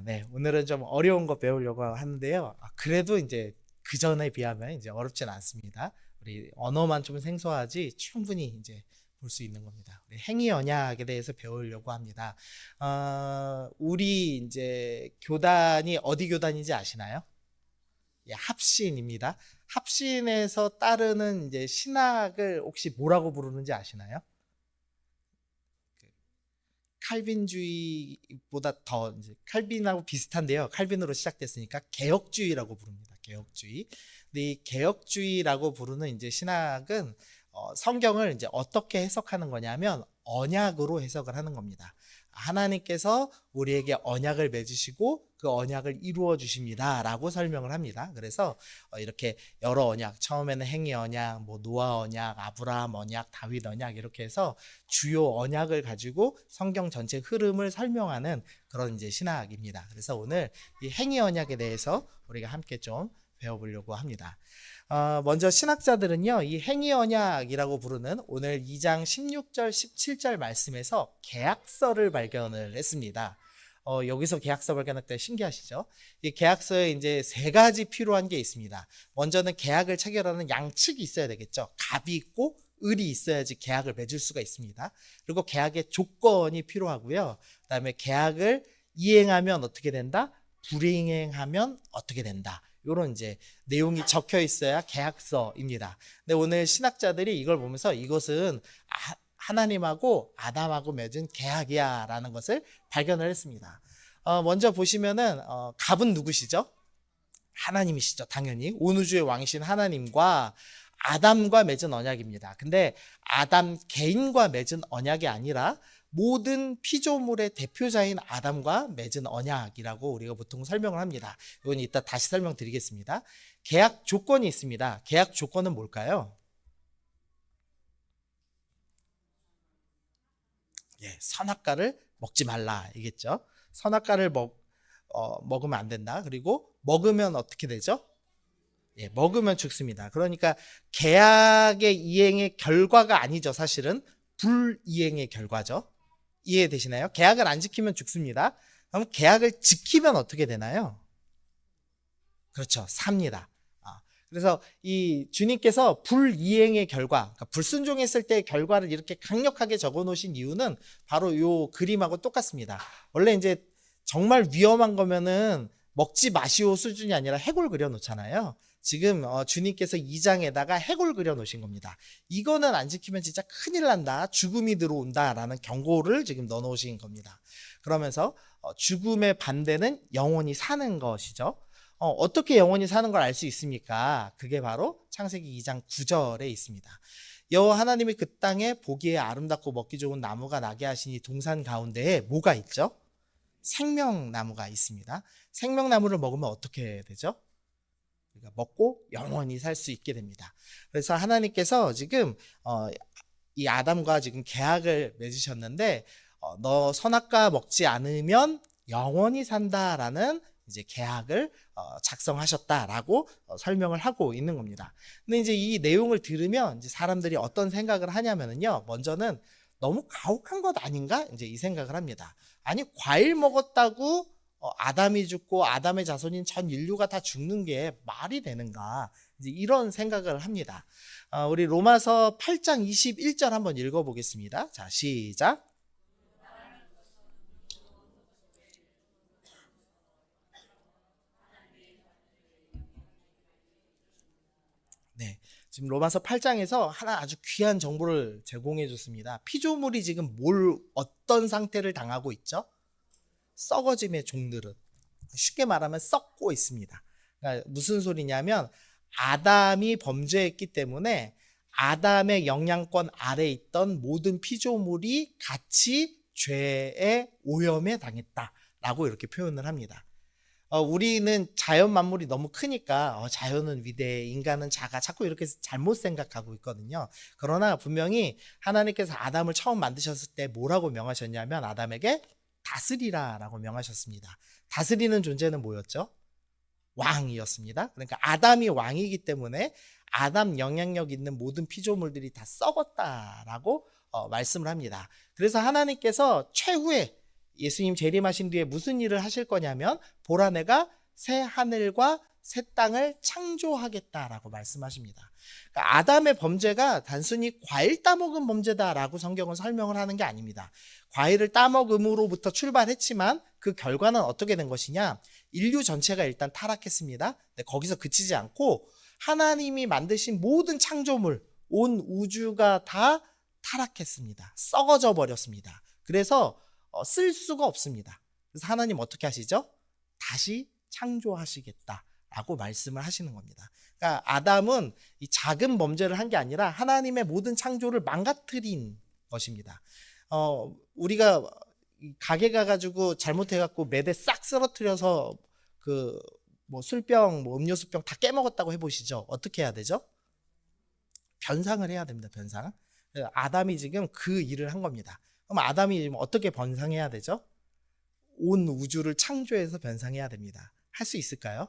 네. 오늘은 좀 어려운 거 배우려고 하는데요. 그래도 이제 그 전에 비하면 이제 어렵진 않습니다. 우리 언어만 좀 생소하지 충분히 이제 볼 수 있는 겁니다. 우리 행위 언약에 대해서 배우려고 합니다. 우리 이제 교단이 어디 교단인지 아시나요? 예, 합신입니다. 합신에서 따르는 이제 신학을 혹시 뭐라고 부르는지 아시나요? 칼빈주의보다 더 이제 칼빈하고 비슷한데요. 칼빈으로 시작됐으니까 개혁주의라고 부릅니다. 개혁주의. 근데 이 개혁주의라고 부르는 이제 신학은 성경을 이제 어떻게 해석하는 거냐면 언약으로 해석을 하는 겁니다. 하나님께서 우리에게 언약을 맺으시고 그 언약을 이루어 주십니다라고 설명을 합니다. 그래서 이렇게 여러 언약, 처음에는 행위 언약, 뭐 노아 언약, 아브라함 언약, 다윗 언약 이렇게 해서 주요 언약을 가지고 성경 전체 흐름을 설명하는 그런 이제 신학입니다. 그래서 오늘 이 행위 언약에 대해서 우리가 함께 좀 배워보려고 합니다. 먼저 신학자들은요, 이 행위 언약이라고 부르는 오늘 2장 16절, 17절 말씀에서 계약서를 발견을 했습니다. 여기서 계약서 발견할 때 신기하시죠? 이 계약서에 이제 세 가지 필요한 게 있습니다. 먼저는 계약을 체결하는 양측이 있어야 되겠죠. 갑이 있고 을이 있어야지 계약을 맺을 수가 있습니다. 그리고 계약의 조건이 필요하고요. 그다음에 계약을 이행하면 어떻게 된다? 불이행하면 어떻게 된다? 이런 이제 내용이 적혀 있어야 계약서입니다. 근데 오늘 신학자들이 이걸 보면서 이것은 하나님하고 아담하고 맺은 계약이야 라는 것을 발견을 했습니다. 먼저 보시면은 갑은 누구시죠? 하나님이시죠. 당연히 온 우주의 왕이신 하나님과 아담과 맺은 언약입니다. 근데 아담 개인과 맺은 언약이 아니라 모든 피조물의 대표자인 아담과 맺은 언약이라고 우리가 보통 설명을 합니다. 이건 이따 다시 설명드리겠습니다. 계약 조건이 있습니다. 계약 조건은 뭘까요? 예, 선악과를 먹지 말라 이겠죠. 선악과를 먹으면 안 된다. 그리고 먹으면 어떻게 되죠? 예, 먹으면 죽습니다. 그러니까 계약의 이행의 결과가 아니죠. 사실은 불이행의 결과죠. 이해되시나요? 계약을 안 지키면 죽습니다. 그럼 계약을 지키면 어떻게 되나요? 그렇죠. 삽니다. 그래서 이 주님께서 불이행의 결과, 그러니까 불순종했을 때의 결과를 이렇게 강력하게 적어 놓으신 이유는 바로 요 그림하고 똑같습니다. 원래 이제 정말 위험한 거면은 먹지 마시오 수준이 아니라 해골 그려 놓잖아요. 지금 주님께서 2장에다가 해골 그려 놓으신 겁니다. 이거는 안 지키면 진짜 큰일 난다. 죽음이 들어온다라는 경고를 지금 넣어 놓으신 겁니다. 그러면서 죽음의 반대는 영원히 사는 것이죠. 어떻게 영원히 사는 걸 알 수 있습니까? 그게 바로 창세기 2장 9절에 있습니다. 여호와 하나님이 그 땅에 보기에 아름답고 먹기 좋은 나무가 나게 하시니 동산 가운데에 뭐가 있죠? 생명나무가 있습니다. 생명나무를 먹으면 어떻게 되죠? 그러니까 먹고 영원히 살 수 있게 됩니다. 그래서 하나님께서 지금 이 아담과 지금 계약을 맺으셨는데 너 선악과 먹지 않으면 영원히 산다라는 이제 계약을 작성하셨다라고 설명을 하고 있는 겁니다. 근데 이제 이 내용을 들으면 이제 사람들이 어떤 생각을 하냐면은요, 먼저는 너무 가혹한 것 아닌가? 이제 이 생각을 합니다. 아니, 과일 먹었다고 아담이 죽고 아담의 자손인 전 인류가 다 죽는 게 말이 되는가? 이제 이런 생각을 합니다. 우리 로마서 8장 21절 한번 읽어보겠습니다. 자, 시작. 네, 지금 로마서 8장에서 하나 아주 귀한 정보를 제공해 줬습니다. 피조물이 지금 어떤 상태를 당하고 있죠? 썩어짐의 종들은 쉽게 말하면 썩고 있습니다. 그러니까 무슨 소리냐면 아담이 범죄했기 때문에 아담의 영향권 아래에 있던 모든 피조물이 같이 죄의 오염에 당했다라고 이렇게 표현을 합니다. 우리는 자연 만물이 너무 크니까 자연은 위대해, 인간은 작아, 자꾸 이렇게 잘못 생각하고 있거든요. 그러나 분명히 하나님께서 아담을 처음 만드셨을 때 뭐라고 명하셨냐면 아담에게 다스리라라고 명하셨습니다. 다스리는 존재는 뭐였죠? 왕이었습니다. 그러니까 아담이 왕이기 때문에 아담 영향력 있는 모든 피조물들이 다 썩었다라고 말씀을 합니다. 그래서 하나님께서 최후의 예수님 재림하신 뒤에 무슨 일을 하실 거냐면 보라 내가 새 하늘과 새 땅을 창조하겠다라고 말씀하십니다. 그러니까 아담의 범죄가 단순히 과일 따먹은 범죄다라고 성경은 설명을 하는 게 아닙니다. 과일을 따먹음으로부터 출발했지만 그 결과는 어떻게 된 것이냐? 인류 전체가 일단 타락했습니다. 근데 거기서 그치지 않고 하나님이 만드신 모든 창조물, 온 우주가 다 타락했습니다. 썩어져 버렸습니다. 그래서 쓸 수가 없습니다. 그래서 하나님 어떻게 하시죠? 다시 창조하시겠다라고 말씀을 하시는 겁니다. 그러니까 아담은 이 작은 범죄를 한 게 아니라 하나님의 모든 창조를 망가뜨린 것입니다. 우리가 가게 가가지고 잘못해갖고 매대 싹 쓰러뜨려서 그 뭐 술병, 뭐 음료수병 다 깨먹었다고 해보시죠. 어떻게 해야 되죠? 변상을 해야 됩니다. 변상. 아담이 지금 그 일을 한 겁니다. 그럼 아담이 지금 어떻게 변상해야 되죠? 온 우주를 창조해서 변상해야 됩니다. 할 수 있을까요?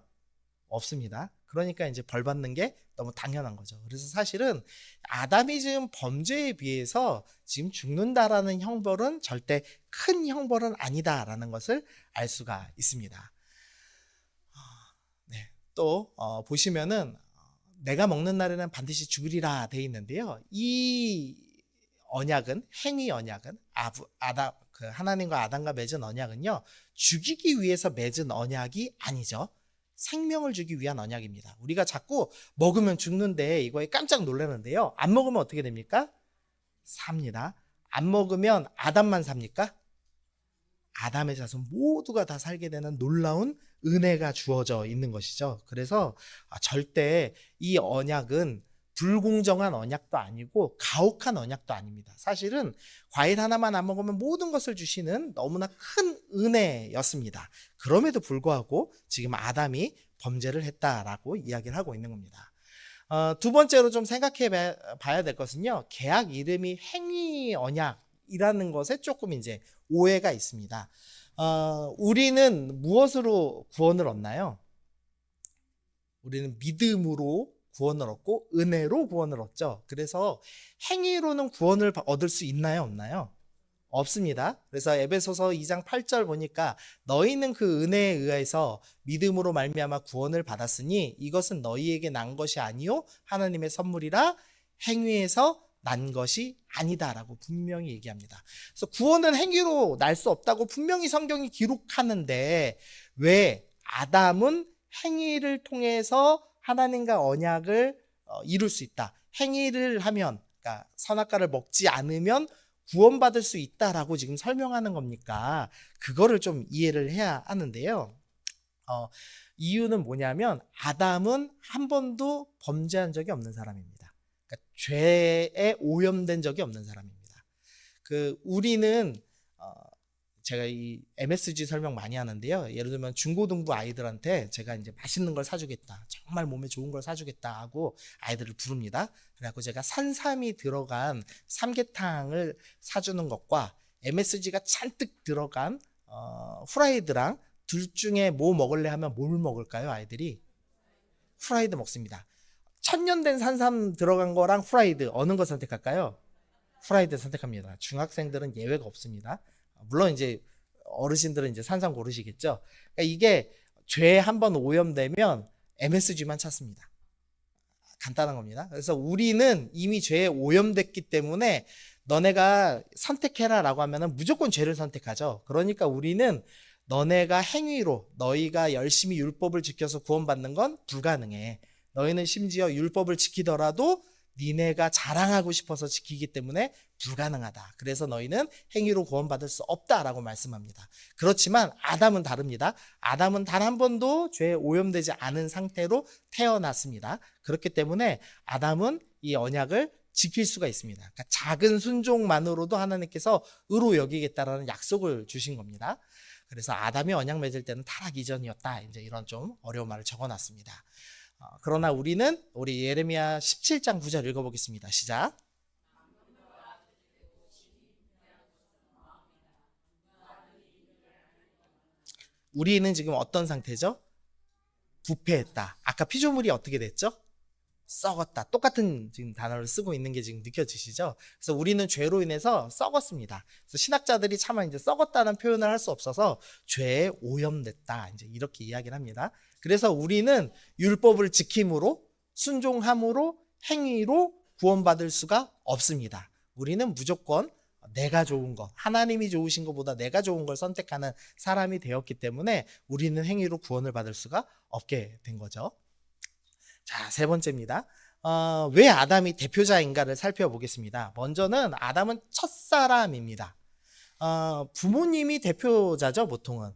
없습니다. 그러니까 이제 벌 받는 게 너무 당연한 거죠. 그래서 사실은 아담이 지금 범죄에 비해서 지금 죽는다라는 형벌은 절대 큰 형벌은 아니다라는 것을 알 수가 있습니다. 네, 또 보시면은 내가 먹는 날에는 반드시 죽으리라 되어 있는데요. 이 언약은 행위 언약은 하나님과 아담과 맺은 언약은요. 죽이기 위해서 맺은 언약이 아니죠. 생명을 주기 위한 언약입니다. 우리가 자꾸 먹으면 죽는데 이거에 깜짝 놀라는데요. 안 먹으면 어떻게 됩니까? 삽니다. 안 먹으면 아담만 삽니까? 아담의 자손 모두가 다 살게 되는 놀라운 은혜가 주어져 있는 것이죠. 그래서 절대 이 언약은 불공정한 언약도 아니고 가혹한 언약도 아닙니다. 사실은 과일 하나만 안 먹으면 모든 것을 주시는 너무나 큰 은혜였습니다. 그럼에도 불구하고 지금 아담이 범죄를 했다라고 이야기를 하고 있는 겁니다. 두 번째로 좀 생각해 봐야 될 것은요. 계약 이름이 행위 언약이라는 것에 조금 이제 오해가 있습니다. 우리는 무엇으로 구원을 얻나요? 우리는 믿음으로 구원을 얻고 은혜로 구원을 얻죠. 그래서 행위로는 구원을 얻을 수 있나요? 없나요? 없습니다. 그래서 에베소서 2장 8절 보니까 너희는 그 은혜에 의해서 믿음으로 말미암아 구원을 받았으니 이것은 너희에게 난 것이 아니요 하나님의 선물이라 행위에서 난 것이 아니다라고 분명히 얘기합니다. 그래서 구원은 행위로 날 수 없다고 분명히 성경이 기록하는데 왜 아담은 행위를 통해서 하나님과 언약을 이룰 수 있다. 행위를 하면, 그러니까 선악과를 먹지 않으면 구원받을 수 있다라고 지금 설명하는 겁니까? 그거를 좀 이해를 해야 하는데요. 이유는 뭐냐면 아담은 한 번도 범죄한 적이 없는 사람입니다. 그러니까 죄에 오염된 적이 없는 사람입니다. 우리는 제가 이 MSG 설명 많이 하는데요. 예를 들면 중고등부 아이들한테 제가 이제 맛있는 걸 사주겠다. 정말 몸에 좋은 걸 사주겠다 하고 아이들을 부릅니다. 그래갖고 제가 산삼이 들어간 삼계탕을 사주는 것과 MSG가 잔뜩 들어간 후라이드랑 둘 중에 뭐 먹을래 하면 뭘 먹을까요? 아이들이 후라이드 먹습니다. 천년된 산삼 들어간 거랑 후라이드 어느 거 선택할까요? 후라이드 선택합니다. 중학생들은 예외가 없습니다. 물론 이제 어르신들은 이제 산삼 고르시겠죠. 그러니까 이게 죄에 한번 오염되면 MSG만 찾습니다. 간단한 겁니다. 그래서 우리는 이미 죄에 오염됐기 때문에 너네가 선택해라 라고 하면은 무조건 죄를 선택하죠. 그러니까 우리는 너네가 행위로 너희가 열심히 율법을 지켜서 구원받는 건 불가능해. 너희는 심지어 율법을 지키더라도 니네가 자랑하고 싶어서 지키기 때문에 불가능하다. 그래서 너희는 행위로 구원받을 수 없다라고 말씀합니다. 그렇지만 아담은 다릅니다. 아담은 단 한 번도 죄에 오염되지 않은 상태로 태어났습니다. 그렇기 때문에 아담은 이 언약을 지킬 수가 있습니다. 그러니까 작은 순종만으로도 하나님께서 의로 여기겠다라는 약속을 주신 겁니다. 그래서 아담이 언약 맺을 때는 타락 이전이었다. 이제 이런 좀 어려운 말을 적어놨습니다. 그러나 우리는 우리 예레미야 17장 9절 읽어보겠습니다. 시작. 우리는 지금 어떤 상태죠? 부패했다. 아까 피조물이 어떻게 됐죠? 썩었다. 똑같은 지금 단어를 쓰고 있는 게 지금 느껴지시죠? 그래서 우리는 죄로 인해서 썩었습니다. 그래서 신학자들이 차마 이제 썩었다는 표현을 할 수 없어서 죄에 오염됐다. 이제 이렇게 이야기를 합니다. 그래서 우리는 율법을 지킴으로, 순종함으로, 행위로 구원받을 수가 없습니다. 우리는 무조건 내가 좋은 것, 하나님이 좋으신 것보다 내가 좋은 걸 선택하는 사람이 되었기 때문에 우리는 행위로 구원을 받을 수가 없게 된 거죠. 자, 세 번째입니다. 왜 아담이 대표자인가를 살펴보겠습니다. 먼저는 아담은 첫사람입니다. 부모님이 대표자죠, 보통은.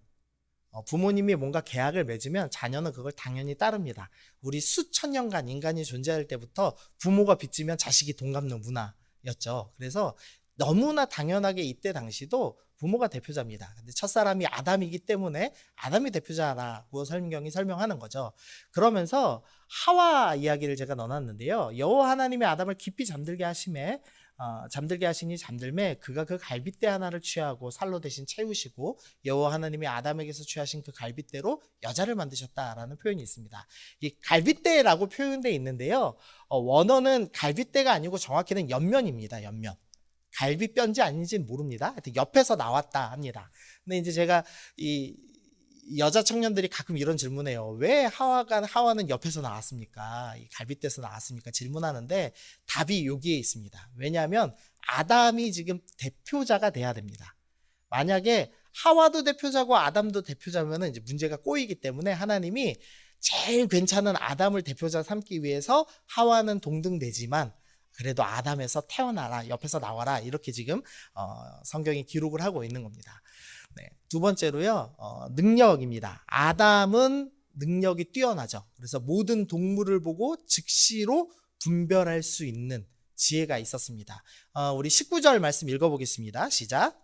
부모님이 뭔가 계약을 맺으면 자녀는 그걸 당연히 따릅니다. 우리 수천 년간 인간이 존재할 때부터 부모가 빚지면 자식이 돈 갚는 문화였죠. 그래서 너무나 당연하게 이때 당시도 부모가 대표자입니다. 근데 첫사람이 아담이기 때문에 아담이 대표자라고 성경이 설명하는 거죠. 그러면서 하와 이야기를 제가 넣어놨는데요. 여호와 하나님이 아담을 깊이 잠들게 하심에 잠들게 하시니 잠들매 그가 그 갈빗대 하나를 취하고 살로 대신 채우시고 여호와 하나님이 아담에게서 취하신 그 갈빗대로 여자를 만드셨다라는 표현이 있습니다. 이 갈빗대라고 표현되어 있는데요. 원어는 갈빗대가 아니고 정확히는 옆면입니다. 옆면. 갈비뼈인지 아닌지는 모릅니다. 하여튼 옆에서 나왔다 합니다. 근데 이제 제가 이 여자 청년들이 가끔 이런 질문해요. 왜 하와는 옆에서 나왔습니까? 이 갈빗대에서 나왔습니까? 질문하는데 답이 여기에 있습니다. 왜냐하면 아담이 지금 대표자가 돼야 됩니다. 만약에 하와도 대표자고 아담도 대표자면은 이제 문제가 꼬이기 때문에 하나님이 제일 괜찮은 아담을 대표자 삼기 위해서 하와는 동등되지만 그래도 아담에서 태어나라, 옆에서 나와라 이렇게 지금 성경이 기록을 하고 있는 겁니다. 네, 두 번째로요, 능력입니다. 아담은 능력이 뛰어나죠. 그래서 모든 동물을 보고 즉시로 분별할 수 있는 지혜가 있었습니다. 우리 19절 말씀 읽어보겠습니다. 시작.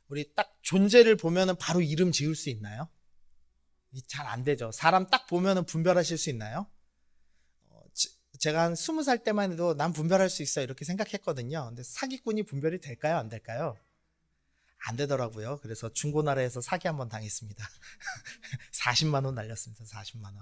우리 딱 존재를 보면은 바로 이름 지을 수 있나요? 잘 안 되죠. 사람 딱 보면은 분별하실 수 있나요? 제가 한 20살 때만 해도 난 분별할 수 있어 이렇게 생각했거든요. 근데 사기꾼이 분별이 될까요? 안 될까요? 안 되더라고요. 그래서 중고나라에서 사기 한번 당했습니다. 40만 원 날렸습니다. 40만 원.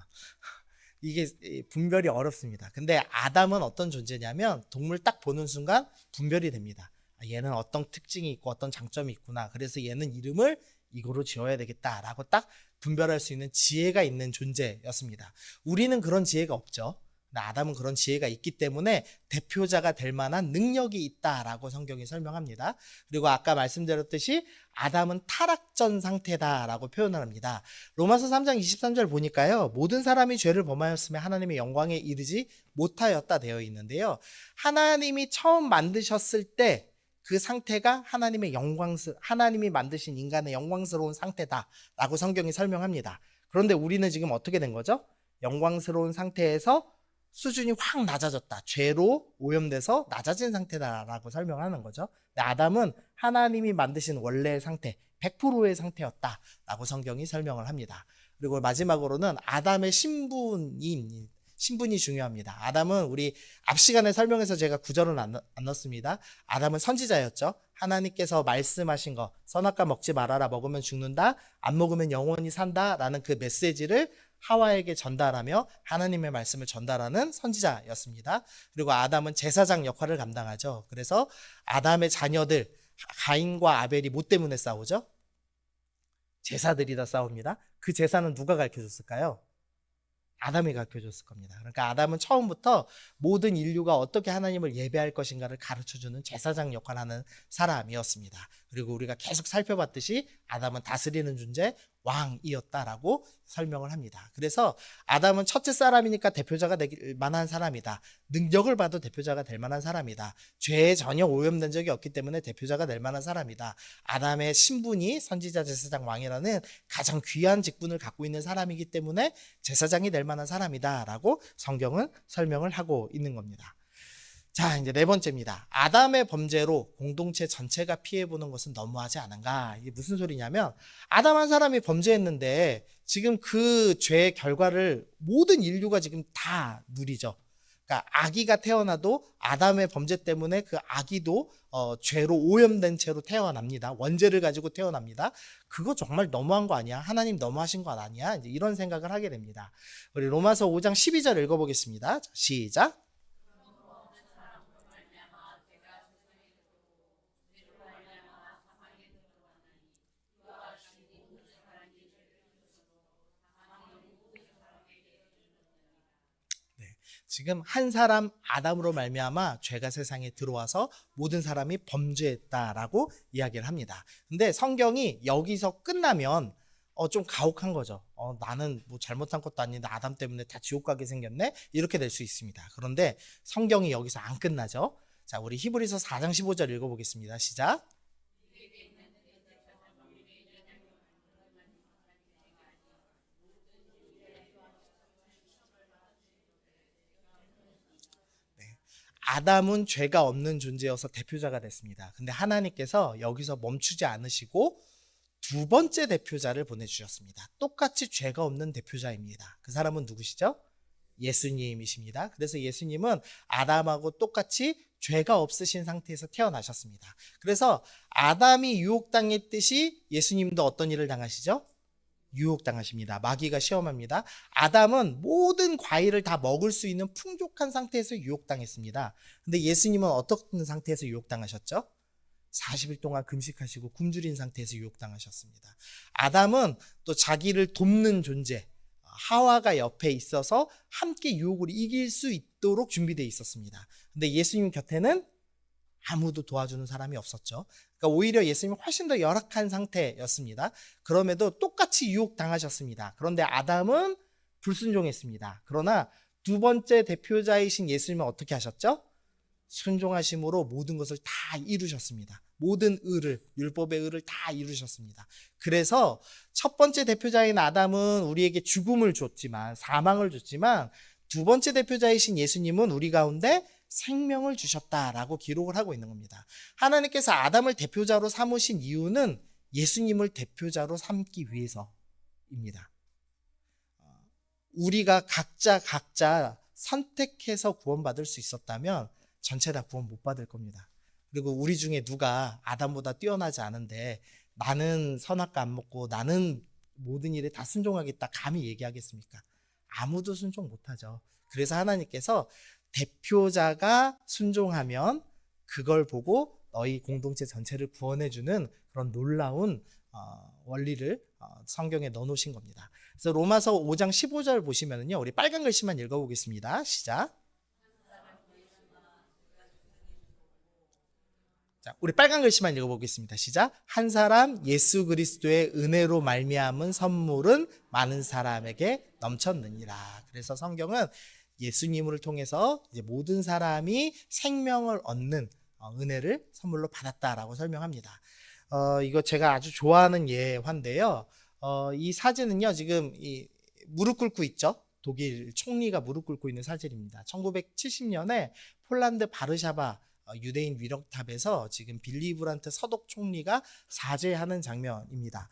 이게 분별이 어렵습니다. 근데 아담은 어떤 존재냐면 동물 딱 보는 순간 분별이 됩니다. 얘는 어떤 특징이 있고 어떤 장점이 있구나. 그래서 얘는 이름을 이거로 지어야 되겠다라고 딱 분별할 수 있는 지혜가 있는 존재였습니다. 우리는 그런 지혜가 없죠. 아담은 그런 지혜가 있기 때문에 대표자가 될 만한 능력이 있다라고 성경이 설명합니다. 그리고 아까 말씀드렸듯이 아담은 타락전 상태다라고 표현을 합니다. 로마서 3장 23절 보니까요. 모든 사람이 죄를 범하였으며 하나님의 영광에 이르지 못하였다 되어 있는데요. 하나님이 처음 만드셨을 때 그 상태가 하나님이 만드신 인간의 영광스러운 상태다라고 성경이 설명합니다. 그런데 우리는 지금 어떻게 된 거죠? 영광스러운 상태에서 수준이 확 낮아졌다. 죄로 오염돼서 낮아진 상태다라고 설명하는 거죠. 아담은 하나님이 만드신 원래의 상태, 100%의 상태였다라고 성경이 설명을 합니다. 그리고 마지막으로는 아담의 신분이 중요합니다. 아담은 우리 앞 시간에 설명해서 제가 구절은 안 넣습니다. 아담은 선지자였죠. 하나님께서 말씀하신 거, 선악과 먹지 말아라, 먹으면 죽는다, 안 먹으면 영원히 산다라는 그 메시지를 하와에게 전달하며 하나님의 말씀을 전달하는 선지자였습니다. 그리고 아담은 제사장 역할을 감당하죠. 그래서 아담의 자녀들 가인과 아벨이 뭐 때문에 싸우죠? 제사들이 다 싸웁니다. 그 제사는 누가 가르쳐줬을까요? 아담이 가르쳐줬을 겁니다. 그러니까 아담은 처음부터 모든 인류가 어떻게 하나님을 예배할 것인가를 가르쳐주는 제사장 역할을 하는 사람이었습니다. 그리고 우리가 계속 살펴봤듯이 아담은 다스리는 존재, 왕이었다라고 설명을 합니다. 그래서 아담은 첫째 사람이니까 대표자가 될 만한 사람이다. 능력을 봐도 대표자가 될 만한 사람이다. 죄에 전혀 오염된 적이 없기 때문에 대표자가 될 만한 사람이다. 아담의 신분이 선지자, 제사장, 왕이라는 가장 귀한 직분을 갖고 있는 사람이기 때문에 제사장이 될 만한 사람이다라고 성경은 설명을 하고 있는 겁니다. 자, 이제 네 번째입니다. 아담의 범죄로 공동체 전체가 피해보는 것은 너무하지 않은가? 이게 무슨 소리냐면 아담 한 사람이 범죄했는데 지금 그 죄의 결과를 모든 인류가 지금 다 누리죠. 그러니까 아기가 태어나도 아담의 범죄 때문에 그 아기도 죄로 오염된 채로 태어납니다. 원죄를 가지고 태어납니다. 그거 정말 너무한 거 아니야? 하나님 너무하신 거 아니야? 이제 이런 생각을 하게 됩니다. 우리 로마서 5장 12절 읽어보겠습니다. 자, 시작. 지금 한 사람 아담으로 말미암아 죄가 세상에 들어와서 모든 사람이 범죄했다라고 이야기를 합니다. 근데 성경이 여기서 끝나면 좀 가혹한 거죠. 나는 뭐 잘못한 것도 아닌데 아담 때문에 다 지옥 가게 생겼네? 이렇게 될 수 있습니다. 그런데 성경이 여기서 안 끝나죠. 자, 우리 히브리서 4장 15절 읽어보겠습니다. 시작. 아담은 죄가 없는 존재여서 대표자가 됐습니다. 근데 하나님께서 여기서 멈추지 않으시고 두 번째 대표자를 보내주셨습니다. 똑같이 죄가 없는 대표자입니다. 그 사람은 누구시죠? 예수님이십니다. 그래서 예수님은 아담하고 똑같이 죄가 없으신 상태에서 태어나셨습니다. 그래서 아담이 유혹당했듯이 예수님도 어떤 일을 당하시죠? 유혹당하십니다. 마귀가 시험합니다. 아담은 모든 과일을 다 먹을 수 있는 풍족한 상태에서 유혹당했습니다. 근데 예수님은 어떤 상태에서 유혹당하셨죠? 40일 동안 금식하시고 굶주린 상태에서 유혹당하셨습니다. 아담은 또 자기를 돕는 존재, 하와가 옆에 있어서 함께 유혹을 이길 수 있도록 준비되어 있었습니다. 근데 예수님 곁에는 아무도 도와주는 사람이 없었죠. 그러니까 오히려 예수님은 훨씬 더 열악한 상태였습니다. 그럼에도 똑같이 유혹당하셨습니다. 그런데 아담은 불순종했습니다. 그러나 두 번째 대표자이신 예수님은 어떻게 하셨죠? 순종하심으로 모든 것을 다 이루셨습니다. 모든 의를, 율법의 의를 다 이루셨습니다. 그래서 첫 번째 대표자인 아담은 우리에게 죽음을 줬지만, 사망을 줬지만, 두 번째 대표자이신 예수님은 우리 가운데 생명을 주셨다라고 기록을 하고 있는 겁니다. 하나님께서 아담을 대표자로 삼으신 이유는 예수님을 대표자로 삼기 위해서입니다. 우리가 각자 선택해서 구원받을 수 있었다면 전체 다 구원 못 받을 겁니다. 그리고 우리 중에 누가 아담보다 뛰어나지 않은데 나는 선악과 안 먹고 나는 모든 일에 다 순종하겠다 감히 얘기하겠습니까? 아무도 순종 못하죠. 그래서 하나님께서 대표자가 순종하면 그걸 보고 너희 공동체 전체를 구원해주는 그런 놀라운 원리를 성경에 넣어놓으신 겁니다. 그래서 로마서 5장 15절 보시면은요, 우리 빨간 글씨만 읽어보겠습니다. 시작. 자, 우리 빨간 글씨만 읽어보겠습니다. 시작. 한 사람 예수 그리스도의 은혜로 말미암은 선물은 많은 사람에게 넘쳤느니라. 그래서 성경은 예수님을 통해서 이제 모든 사람이 생명을 얻는 은혜를 선물로 받았다라고 설명합니다. 이거 제가 아주 좋아하는 예화인데요. 이 사진은요, 지금 이 무릎 꿇고 있죠. 독일 총리가 무릎 꿇고 있는 사진입니다. 1970년에 폴란드 바르샤바 유대인 위력탑에서 지금 빌리 브란트 서독 총리가 사죄하는 장면입니다.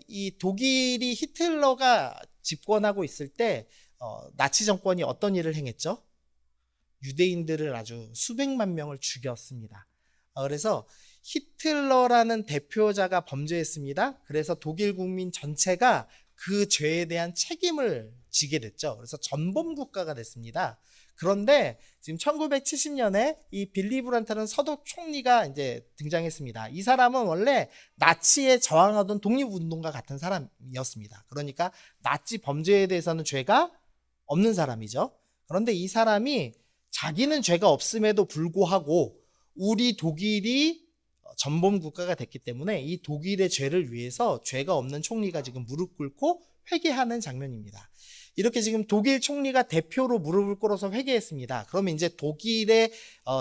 이 독일이 히틀러가 집권하고 있을 때 나치 정권이 어떤 일을 행했죠? 유대인들을 아주 수백만 명을 죽였습니다. 그래서 히틀러라는 대표자가 범죄했습니다. 그래서 독일 국민 전체가 그 죄에 대한 책임을 지게 됐죠. 그래서 전범 국가가 됐습니다. 그런데 지금 1970년에 이 빌리 브란트라는 서독 총리가 이제 등장했습니다. 이 사람은 원래 나치에 저항하던 독립운동가 같은 사람이었습니다. 그러니까 나치 범죄에 대해서는 죄가 없는 사람이죠. 그런데 이 사람이 자기는 죄가 없음에도 불구하고 우리 독일이 전범 국가가 됐기 때문에 이 독일의 죄를 위해서 죄가 없는 총리가 지금 무릎 꿇고 회개하는 장면입니다. 이렇게 지금 독일 총리가 대표로 무릎을 꿇어서 회개했습니다. 그러면 이제 독일의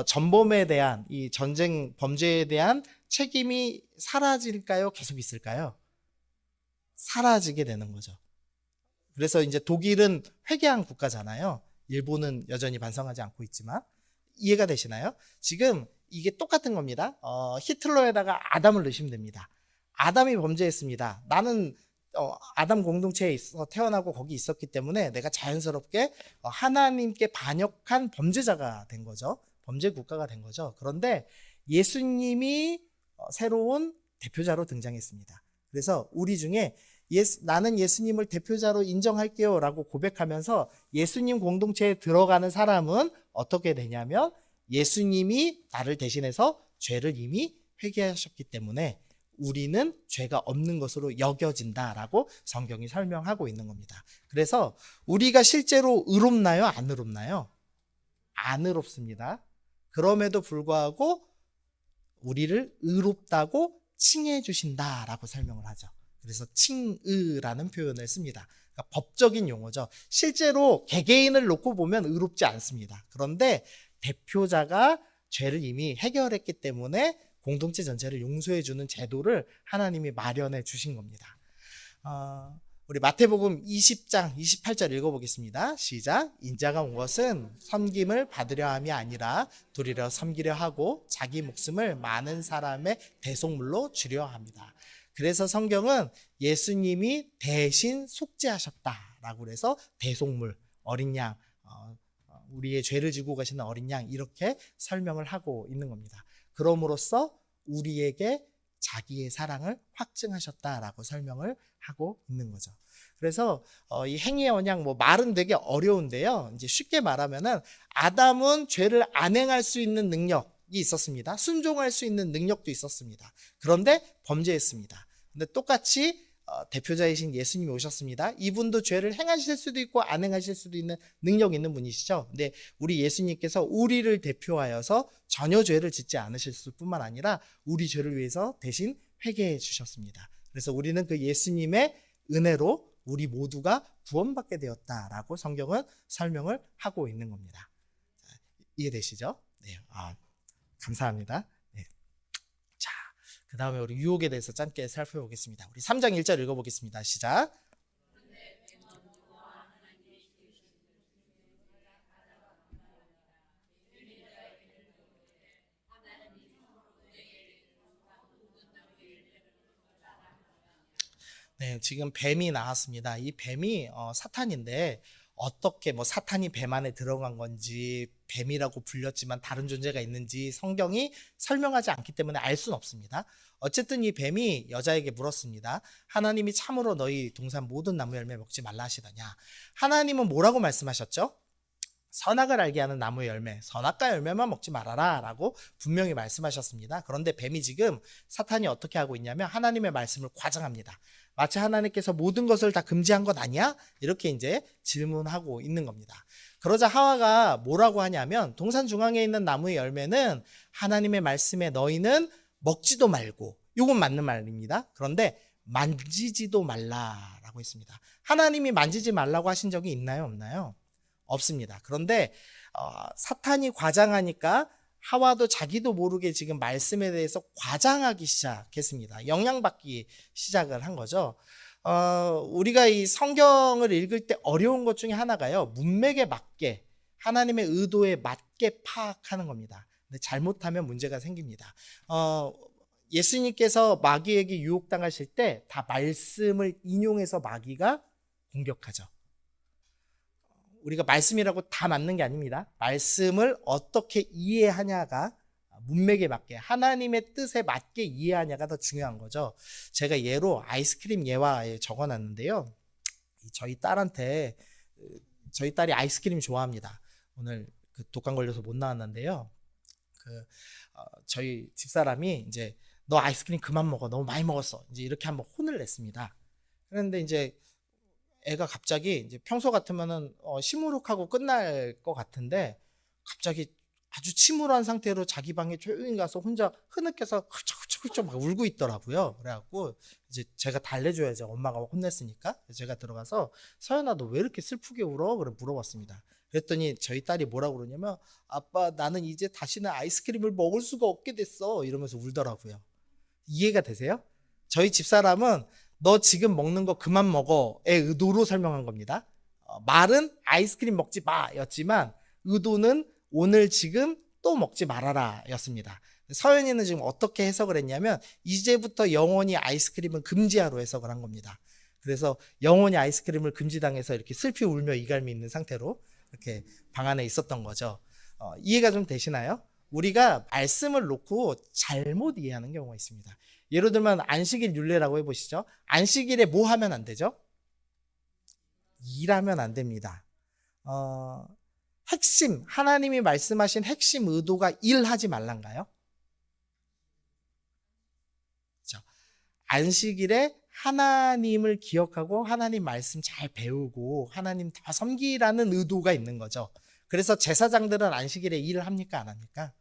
전범에 대한 이 전쟁 범죄에 대한 책임이 사라질까요? 계속 있을까요? 사라지게 되는 거죠. 그래서 이제 독일은 회개한 국가잖아요. 일본은 여전히 반성하지 않고 있지만 이해가 되시나요? 지금 이게 똑같은 겁니다. 히틀러에다가 아담을 넣으시면 됩니다. 아담이 범죄했습니다. 나는 아담 공동체에 태어나고 거기 있었기 때문에 내가 자연스럽게 하나님께 반역한 범죄자가 된 거죠. 범죄 국가가 된 거죠. 그런데 예수님이 새로운 대표자로 등장했습니다. 그래서 우리 중에 나는 예수님을 대표자로 인정할게요 라고 고백하면서 예수님 공동체에 들어가는 사람은 어떻게 되냐면 예수님이 나를 대신해서 죄를 이미 회개하셨기 때문에 우리는 죄가 없는 것으로 여겨진다라고 성경이 설명하고 있는 겁니다. 그래서 우리가 실제로 의롭나요? 안 의롭나요? 안 의롭습니다. 그럼에도 불구하고 우리를 의롭다고 칭해 주신다라고 설명을 하죠. 그래서 칭의라는 표현을 씁니다. 그러니까 법적인 용어죠. 실제로 개개인을 놓고 보면 의롭지 않습니다. 그런데 대표자가 죄를 이미 해결했기 때문에 공동체 전체를 용서해 주는 제도를 하나님이 마련해 주신 겁니다. 우리 마태복음 20장 28절 읽어보겠습니다. 시작. 인자가 온 것은 섬김을 받으려 함이 아니라 도리어 섬기려 하고 자기 목숨을 많은 사람의 대속물로 주려 합니다. 그래서 성경은 예수님이 대신 속죄하셨다라고 그래서 대속물, 어린 양, 우리의 죄를 지고 가시는 어린 양 이렇게 설명을 하고 있는 겁니다. 그럼으로써 우리에게 자기의 사랑을 확증하셨다라고 설명을 하고 있는 거죠. 그래서 이 행위의 언약 말은 되게 어려운데요. 이제 쉽게 말하면은 아담은 죄를 안 행할 수 있는 능력이 있었습니다. 순종할 수 있는 능력도 있었습니다. 그런데 범죄했습니다. 근데 똑같이 대표자이신 예수님이 오셨습니다. 이분도 죄를 행하실 수도 있고 안 행하실 수도 있는 능력 있는 분이시죠. 근데 우리 예수님께서 우리를 대표하여서 전혀 죄를 짓지 않으실 뿐만 아니라 우리 죄를 위해서 대신 회개해 주셨습니다. 그래서 우리는 그 예수님의 은혜로 우리 모두가 구원받게 되었다라고 성경은 설명을 하고 있는 겁니다. 이해되시죠? 네, 감사합니다. 네. 자, 그 다음에 우리 유혹에 대해서 짧게 살펴보겠습니다. 우리 3장 1절 읽어보겠습니다. 시작. 네, 지금 뱀이 나왔습니다. 이 뱀이 사탄인데 어떻게 사탄이 뱀 안에 들어간 건지 뱀이라고 불렸지만 다른 존재가 있는지 성경이 설명하지 않기 때문에 알 수는 없습니다. 어쨌든 이 뱀이 여자에게 물었습니다. 하나님이 참으로 너희 동산 모든 나무 열매 먹지 말라 하시더냐. 하나님은 뭐라고 말씀하셨죠? 선악을 알게 하는 나무의 열매, 선악과 열매만 먹지 말아라 라고 분명히 말씀하셨습니다. 그런데 뱀이 지금 사탄이 어떻게 하고 있냐면 하나님의 말씀을 과장합니다. 마치 하나님께서 모든 것을 다 금지한 것 아니야? 이렇게 이제 질문하고 있는 겁니다. 그러자 하와가 뭐라고 하냐면 동산 중앙에 있는 나무의 열매는 하나님의 말씀에 너희는 먹지도 말고, 이건 맞는 말입니다. 그런데 만지지도 말라라고 했습니다. 하나님이 만지지 말라고 하신 적이 있나요? 없나요? 없습니다. 그런데 사탄이 과장하니까 하와도 자기도 모르게 지금 말씀에 대해서 과장하기 시작했습니다. 영향받기 시작을 한 거죠. 우리가 이 성경을 읽을 때 어려운 것 중에 하나가요. 문맥에 맞게 하나님의 의도에 맞게 파악하는 겁니다. 근데 잘못하면 문제가 생깁니다. 예수님께서 마귀에게 유혹당하실 때 다 말씀을 인용해서 마귀가 공격하죠. 우리가 말씀이라고 다 맞는 게 아닙니다. 말씀을 어떻게 이해하냐가 문맥에 맞게 하나님의 뜻에 맞게 이해하냐가 더 중요한 거죠. 제가 예로 아이스크림 예화에 적어놨는데요. 저희 딸한테 저희 딸이 아이스크림 좋아합니다. 오늘 그 독감 걸려서 못 나왔는데요. 저희 집사람이 이제 너 아이스크림 그만 먹어. 너무 많이 먹었어. 이제 이렇게 한번 혼을 냈습니다. 그런데 이제 애가 갑자기 이제 평소 같으면은 시무룩하고 끝날 것 같은데 갑자기 아주 침울한 상태로 자기 방에 조용히 가서 혼자 흐느껴서 훌쩍훌쩍 막 울고 있더라고요. 그래갖고 이제 제가 달래줘야죠. 엄마가 혼냈으니까. 제가 들어가서 서연아 너 왜 이렇게 슬프게 울어? 그래 물어봤습니다. 그랬더니 저희 딸이 뭐라고 그러냐면 아빠 나는 이제 다시는 아이스크림을 먹을 수가 없게 됐어 이러면서 울더라고요. 이해가 되세요? 저희 집사람은 너 지금 먹는 거 그만 먹어의 의도로 설명한 겁니다. 말은 아이스크림 먹지 마 였지만 의도는 오늘 지금 또 먹지 말아라 였습니다. 서연이는 지금 어떻게 해석을 했냐면 이제부터 영원히 아이스크림은 금지하로 해석을 한 겁니다. 그래서 영원히 아이스크림을 금지당해서 이렇게 슬피 울며 이갈미 있는 상태로 이렇게 방 안에 있었던 거죠. 이해가 좀 되시나요? 우리가 말씀을 놓고 잘못 이해하는 경우가 있습니다. 예를 들면 안식일 율례라고 해보시죠. 안식일에 뭐 하면 안 되죠? 일하면 안 됩니다. 핵심, 하나님이 말씀하신 핵심 의도가 일하지 말란가요? 그렇죠. 안식일에 하나님을 기억하고 하나님 말씀 잘 배우고 하나님 다 섬기라는 의도가 있는 거죠. 그래서 제사장들은 안식일에 일을 합니까? 안 합니까?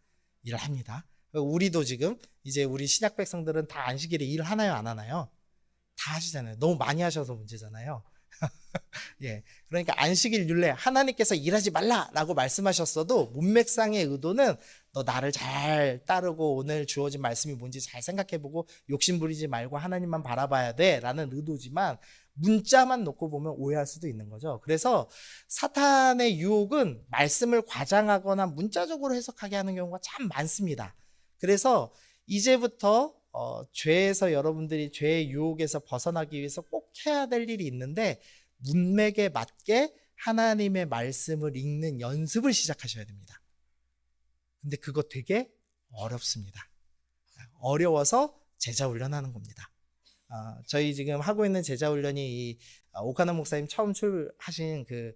일을 합니다. 우리도 지금 이제 우리 신약 백성들은 다 안식일에 일을 하나요? 안 하나요? 다 하시잖아요. 너무 많이 하셔서 문제잖아요. 예, 그러니까 안식일 율례 하나님께서 일하지 말라라고 말씀하셨어도 문맥상의 의도는 너 나를 잘 따르고 오늘 주어진 말씀이 뭔지 잘 생각해보고 욕심 부리지 말고 하나님만 바라봐야 돼라는 의도지만 문자만 놓고 보면 오해할 수도 있는 거죠. 그래서 사탄의 유혹은 말씀을 과장하거나 문자적으로 해석하게 하는 경우가 참 많습니다. 그래서 이제부터 죄에서 여러분들이 죄의 유혹에서 벗어나기 위해서 꼭 해야 될 일이 있는데 문맥에 맞게 하나님의 말씀을 읽는 연습을 시작하셔야 됩니다. 근데 그거 되게 어렵습니다. 어려워서 제자 훈련하는 겁니다. 저희 지금 하고 있는 제자 훈련이 이 오카나 목사님 처음 출하신 그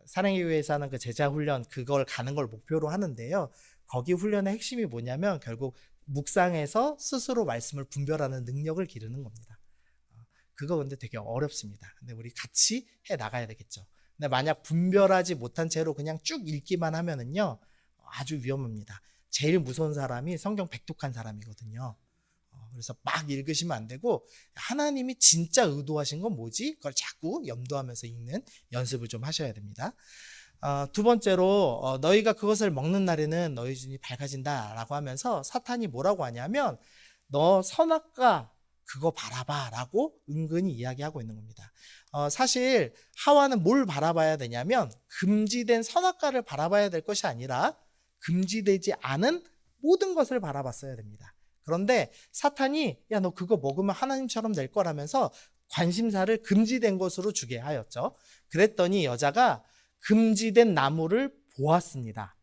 사랑의 교회에서 하는 그 제자 훈련 그걸 가는 걸 목표로 하는데요. 거기 훈련의 핵심이 뭐냐면 결국 묵상에서 스스로 말씀을 분별하는 능력을 기르는 겁니다. 그거 근데 되게 어렵습니다. 근데 우리 같이 해 나가야 되겠죠. 근데 만약 분별하지 못한 채로 그냥 쭉 읽기만 하면은요 아주 위험합니다. 제일 무서운 사람이 성경 백독한 사람이거든요. 그래서 막 읽으시면 안 되고 하나님이 진짜 의도하신 건 뭐지? 그걸 자꾸 염두하면서 읽는 연습을 좀 하셔야 됩니다. 두 번째로 너희가 그것을 먹는 날에는 너희 눈이 밝아진다 라고 하면서 사탄이 뭐라고 하냐면 너 선악과 그거 바라봐 라고 은근히 이야기하고 있는 겁니다. 사실 하와는 뭘 바라봐야 되냐면 금지된 선악과를 바라봐야 될 것이 아니라 금지되지 않은 모든 것을 바라봤어야 됩니다. 그런데 사탄이 야 너 그거 먹으면 하나님처럼 될 거라면서 관심사를 금지된 것으로 주게 하였죠. 그랬더니 여자가 금지된 나무를 보았습니다.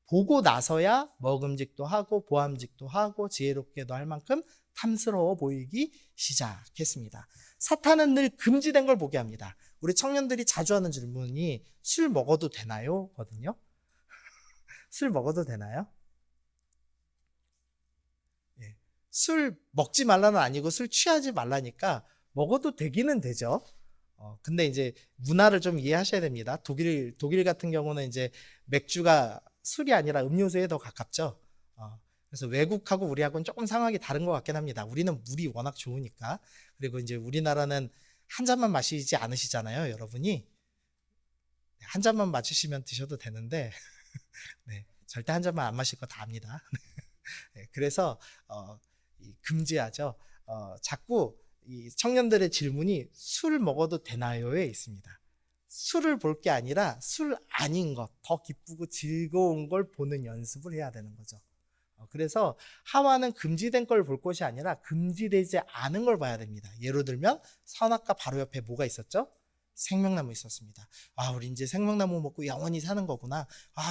보고 나서야 먹음직도 하고 보암직도 하고 지혜롭게도 할 만큼 탐스러워 보이기 시작했습니다. 사탄은 늘 금지된 걸 보게 합니다. 우리 청년들이 자주 하는 질문이 술 먹어도 되나요? 거든요. 술 먹어도 되나요? 예. 술 먹지 말라는 아니고 술 취하지 말라니까 먹어도 되기는 되죠. 근데 이제 문화를 좀 이해하셔야 됩니다. 독일 같은 경우는 이제 맥주가 술이 아니라 음료수에 더 가깝죠. 그래서 외국하고 우리하고는 조금 상황이 다른 것 같긴 합니다. 우리는 물이 워낙 좋으니까. 그리고 이제 우리나라는 한 잔만 마시지 않으시잖아요, 여러분이. 한 잔만 마시시면 드셔도 되는데, 네, 절대 한 잔만 안 마실 거 다 압니다. 네, 그래서 금지하죠. 자꾸 이 청년들의 질문이 술 먹어도 되나요에 있습니다. 술을 볼 게 아니라 술 아닌 것, 더 기쁘고 즐거운 걸 보는 연습을 해야 되는 거죠. 그래서 하와는 금지된 걸 볼 것이 아니라 금지되지 않은 걸 봐야 됩니다. 예를 들면 선악과 바로 옆에 뭐가 있었죠? 생명나무 있었습니다. 우리 이제 생명나무 먹고 영원히 사는 거구나.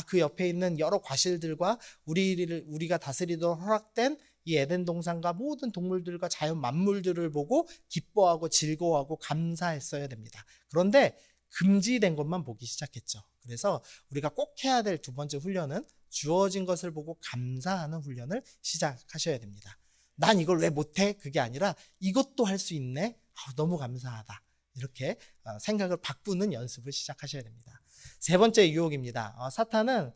그 옆에 있는 여러 과실들과 우리가 다스리도록 허락된 이 에덴 동산과 모든 동물들과 자연 만물들을 보고 기뻐하고 즐거워하고 감사했어야 됩니다. 그런데 금지된 것만 보기 시작했죠. 그래서 우리가 꼭 해야 될 두 번째 훈련은 주어진 것을 보고 감사하는 훈련을 시작하셔야 됩니다. 난 이걸 왜 못해? 그게 아니라 이것도 할 수 있네? 너무 감사하다. 이렇게 생각을 바꾸는 연습을 시작하셔야 됩니다. 세 번째 유혹입니다. 사탄은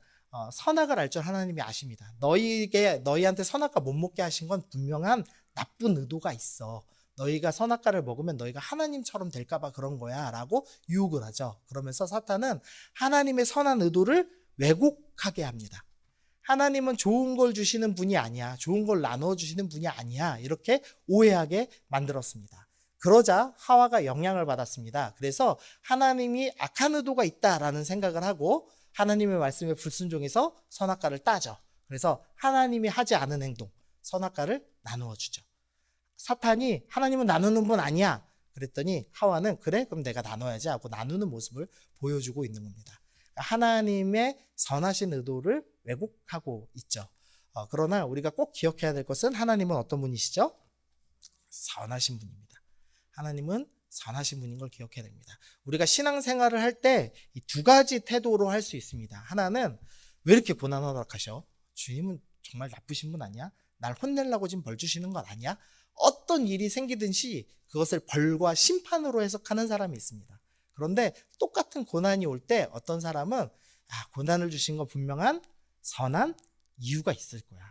선악을 알 줄 하나님이 아십니다. 너희한테 선악과 못 먹게 하신 건 분명한 나쁜 의도가 있어. 너희가 선악과를 먹으면 너희가 하나님처럼 될까봐 그런 거야 라고 유혹을 하죠. 그러면서 사탄은 하나님의 선한 의도를 왜곡하게 합니다. 하나님은 좋은 걸 주시는 분이 아니야. 좋은 걸 나누어 주시는 분이 아니야. 이렇게 오해하게 만들었습니다. 그러자 하와가 영향을 받았습니다. 그래서 하나님이 악한 의도가 있다라는 생각을 하고 하나님의 말씀에 불순종해서 선악과를 따죠. 그래서 하나님이 하지 않은 행동, 선악과를 나누어 주죠. 사탄이 하나님은 나누는 분 아니야. 그랬더니 하와는 그래? 그럼 내가 나눠야지 하고 나누는 모습을 보여주고 있는 겁니다. 하나님의 선하신 의도를 왜곡하고 있죠. 그러나 우리가 꼭 기억해야 될 것은 하나님은 어떤 분이시죠? 선하신 분입니다. 하나님은 선하신 분인 걸 기억해야 됩니다. 우리가 신앙생활을 할 때 이 두 가지 태도로 할 수 있습니다. 하나는 왜 이렇게 고난을 허락하셔? 주님은 정말 나쁘신 분 아니야? 날 혼내려고 지금 벌 주시는 건 아니야? 어떤 일이 생기든지 그것을 벌과 심판으로 해석하는 사람이 있습니다. 그런데 똑같은 고난이 올 때 어떤 사람은 고난을 주신 건 분명한 선한 이유가 있을 거야.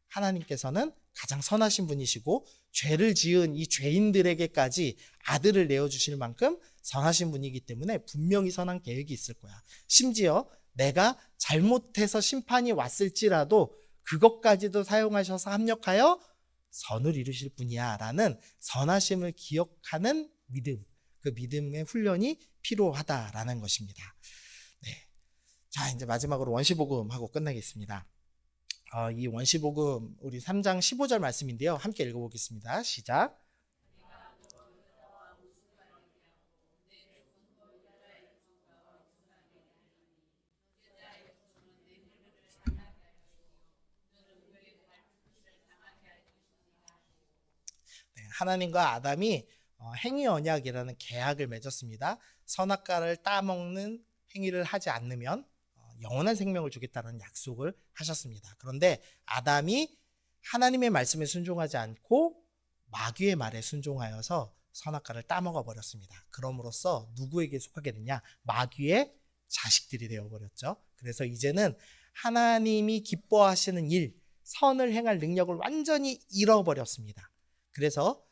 하나님께서는 가장 선하신 분이시고 죄를 지은 이 죄인들에게까지 아들을 내어주실 만큼 선하신 분이기 때문에 분명히 선한 계획이 있을 거야. 심지어 내가 잘못해서 심판이 왔을지라도 그것까지도 사용하셔서 합력하여 선을 이루실 분이야 라는 선하심을 기억하는 믿음, 그 믿음의 훈련이 필요하다라는 것입니다. 네. 자, 이제 마지막으로 원시복음하고 끝내겠습니다. 이 원시복음 우리 3장 15절 말씀인데요. 함께 읽어보겠습니다. 시작. 네, 하나님과 아담이 행위 언약이라는 계약을 맺었습니다. 선악과를 따먹는 행위를 하지 않으면 영원한 생명을 주겠다는 약속을 하셨습니다. 그런데 아담이 하나님의 말씀에 순종하지 않고 마귀의 말에 순종하여서 선악과를 따먹어 버렸습니다. 그럼으로써 누구에게 속하게 됐냐? 마귀의 자식들이 되어버렸죠. 그래서 이제는 하나님이 기뻐하시는 일, 선을 행할 능력을 완전히 잃어버렸습니다. 그래서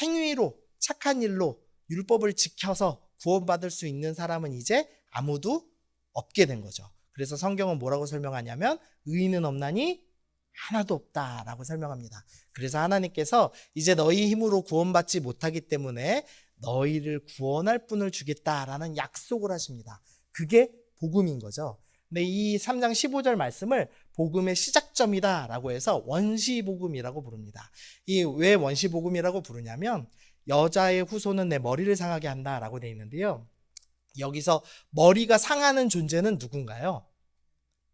행위로, 착한 일로 율법을 지켜서 구원받을 수 있는 사람은 이제 아무도 없게 된 거죠. 그래서 성경은 뭐라고 설명하냐면 의인은 없나니 하나도 없다라고 설명합니다. 그래서 하나님께서 이제 너희 힘으로 구원받지 못하기 때문에 너희를 구원할 분을 주겠다라는 약속을 하십니다. 그게 복음인 거죠. 근데 이 3장 15절 말씀을 복음의 시작점이다라고 해서 원시복음이라고 부릅니다. 이 왜 원시복음이라고 부르냐면 여자의 후손은 내 머리를 상하게 한다라고 되어 있는데요. 여기서 머리가 상하는 존재는 누군가요?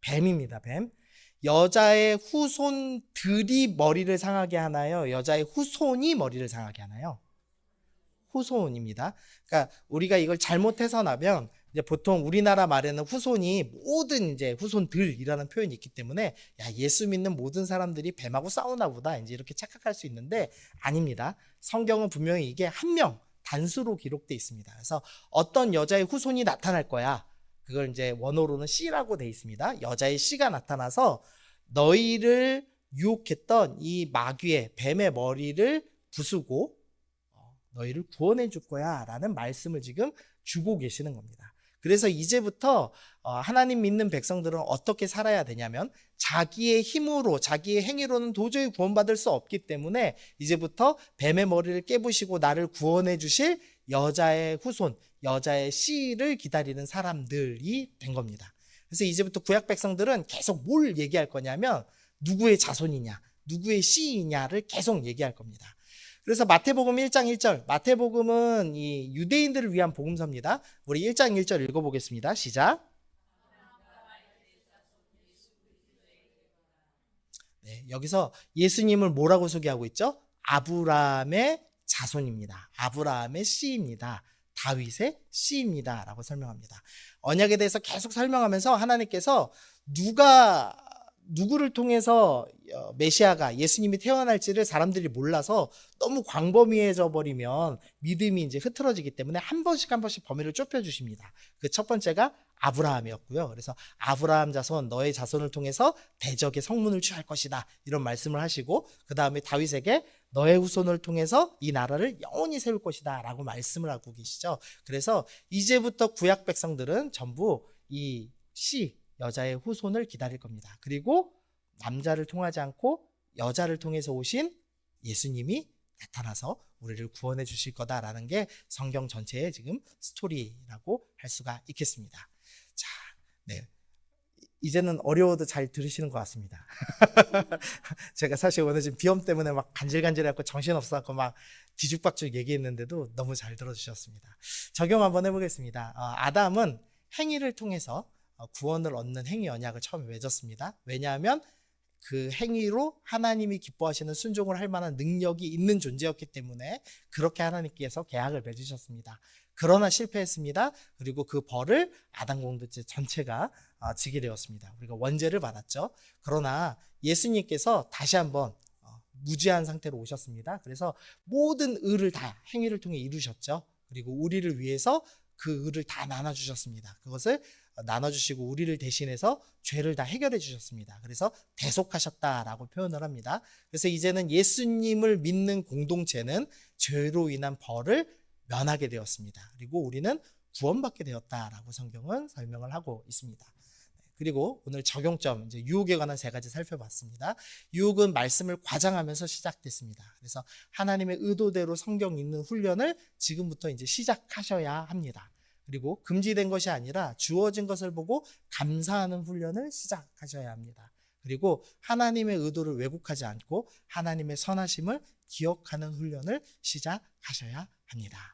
뱀입니다. 뱀. 여자의 후손들이 머리를 상하게 하나요? 여자의 후손이 머리를 상하게 하나요? 후손입니다. 그러니까 우리가 이걸 잘못해서 나면 이제 보통 우리나라 말에는 후손이 모든 이제 후손들이라는 표현이 있기 때문에 예수 믿는 모든 사람들이 뱀하고 싸우나 보다 이제 이렇게 착각할 수 있는데 아닙니다. 성경은 분명히 이게 한 명 단수로 기록되어 있습니다. 그래서 어떤 여자의 후손이 나타날 거야. 그걸 이제 원어로는 씨라고 되어 있습니다. 여자의 씨가 나타나서 너희를 유혹했던 이 마귀의 뱀의 머리를 부수고 너희를 구원해 줄 거야 라는 말씀을 지금 주고 계시는 겁니다. 그래서 이제부터 하나님 믿는 백성들은 어떻게 살아야 되냐면 자기의 힘으로 자기의 행위로는 도저히 구원받을 수 없기 때문에 이제부터 뱀의 머리를 깨부시고 나를 구원해 주실 여자의 후손, 여자의 씨를 기다리는 사람들이 된 겁니다. 그래서 이제부터 구약 백성들은 계속 뭘 얘기할 거냐면 누구의 자손이냐, 누구의 씨이냐를 계속 얘기할 겁니다. 그래서 마태복음 1장 1절, 마태복음은 이 유대인들을 위한 복음서입니다. 우리 1장 1절 읽어보겠습니다. 시작. 네, 여기서 예수님을 뭐라고 소개하고 있죠? 아브라함의 자손입니다. 아브라함의 씨입니다. 다윗의 씨입니다. 라고 설명합니다. 언약에 대해서 계속 설명하면서 하나님께서 누구를 통해서 메시아가 예수님이 태어날지를 사람들이 몰라서 너무 광범위해져 버리면 믿음이 이제 흐트러지기 때문에 한 번씩 범위를 좁혀 주십니다. 그 첫 번째가 아브라함이었고요. 그래서 아브라함 자손 너의 자손을 통해서 대적의 성문을 취할 것이다. 이런 말씀을 하시고 그 다음에 다윗에게 너의 후손을 통해서 이 나라를 영원히 세울 것이다 라고 말씀을 하고 계시죠. 그래서 이제부터 구약 백성들은 전부 이 여자의 후손을 기다릴 겁니다. 그리고 남자를 통하지 않고 여자를 통해서 오신 예수님이 나타나서 우리를 구원해 주실 거다라는 게 성경 전체의 지금 스토리라고 할 수가 있겠습니다. 자, 네. 이제는 어려워도 잘 들으시는 것 같습니다. 제가 사실 오늘 지금 비염 때문에 막 간질간질해갖고 정신없어갖고 막 뒤죽박죽 얘기했는데도 너무 잘 들어주셨습니다. 적용 한번 해보겠습니다. 아담은 행위를 통해서 구원을 얻는 행위 언약을 처음에 맺었습니다. 왜냐하면 그 행위로 하나님이 기뻐하시는 순종을 할 만한 능력이 있는 존재였기 때문에 그렇게 하나님께서 계약을 맺으셨습니다. 그러나 실패했습니다. 그리고 그 벌을 아담 공동체 전체가 지게 되었습니다. 우리가 원죄를 받았죠. 그러나 예수님께서 다시 한번 무죄한 상태로 오셨습니다. 그래서 모든 의를 다 행위를 통해 이루셨죠. 그리고 우리를 위해서 그 의를 다 나눠주셨습니다. 그것을 나눠주시고 우리를 대신해서 죄를 다 해결해 주셨습니다. 그래서 대속하셨다라고 표현을 합니다. 그래서 이제는 예수님을 믿는 공동체는 죄로 인한 벌을 면하게 되었습니다. 그리고 우리는 구원받게 되었다라고 성경은 설명을 하고 있습니다. 그리고 오늘 적용점, 이제 유혹에 관한 3가지 살펴봤습니다. 유혹은 말씀을 과장하면서 시작됐습니다. 그래서 하나님의 의도대로 성경 읽는 훈련을 지금부터 이제 시작하셔야 합니다. 그리고 금지된 것이 아니라 주어진 것을 보고 감사하는 훈련을 시작하셔야 합니다. 그리고 하나님의 의도를 왜곡하지 않고 하나님의 선하심을 기억하는 훈련을 시작하셔야 합니다.